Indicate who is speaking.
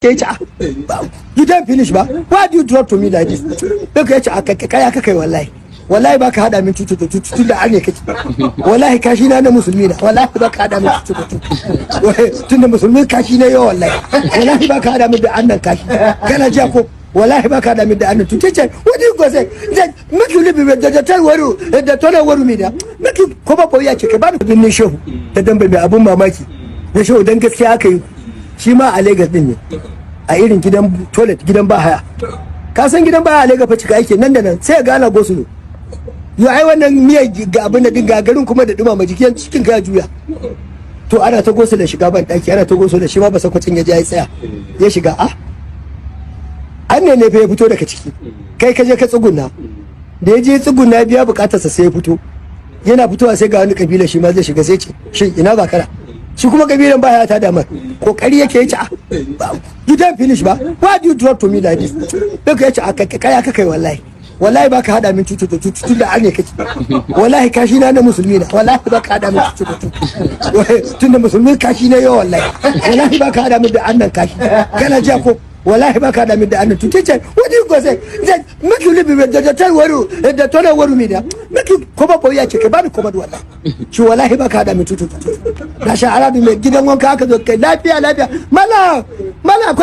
Speaker 1: You don't finish ba? Why do you drop to me like this? Look at kaya kai wallahi baka hada min tutu da arne kake wallahi kashi na musulmi na wallahi baka hada min tutu tun da musulmi kashi ne yo wallahi baka hada min da annan kashi kana ja ko wallahi baka hada min da annan tutu ce what do you go say make you live with the tell waru da tona waru mi da make you ko ba ya ce ka ba bin ne shehu da dan bai abun mamaki da shehu dan gaskiya aka yi shi ma a Lagos din ne a irin gidan toilet gidan bahaya ka san gidan bahaya a Lagos fa cika yake nan da nan sai ga ana gosulo yo ai wannan miyar ga abin da dinga garin kuma da dumama jikin cikin ka juya to ana ta gosulo shiga ban daki ana ta gosulo shi ma ba sakwacin ya je ya tsaya ya shiga an ne fa ya fito daga ciki kai ka je ka tsuguna da ya je tsuguna biya bukatarsa sai ya fito yana fitowa sai ga wani kabila shi ma zai shiga sai ce shin ina ba kara shi kuma kabilan baya ta damar kokari yake yace you don't finish ba why do you drop to me like this look yace kaya kai wallahi baka hada min tutu da arne kake wallahi kashi na musulmi na wallahi baka hada min tutu tun da musulmi kashi ne yo wallahi baka hada min da annan kashi kana ja ko wallahi baka hada min da annan tutu ce what do you go say make you live with the tell waru da tona waru mi da make you ko ba ya ce ka bani ko ba wallahi shi wallahi baka hada min tutu da sha arabi mai gidan wanka aka zo kai lafiya mala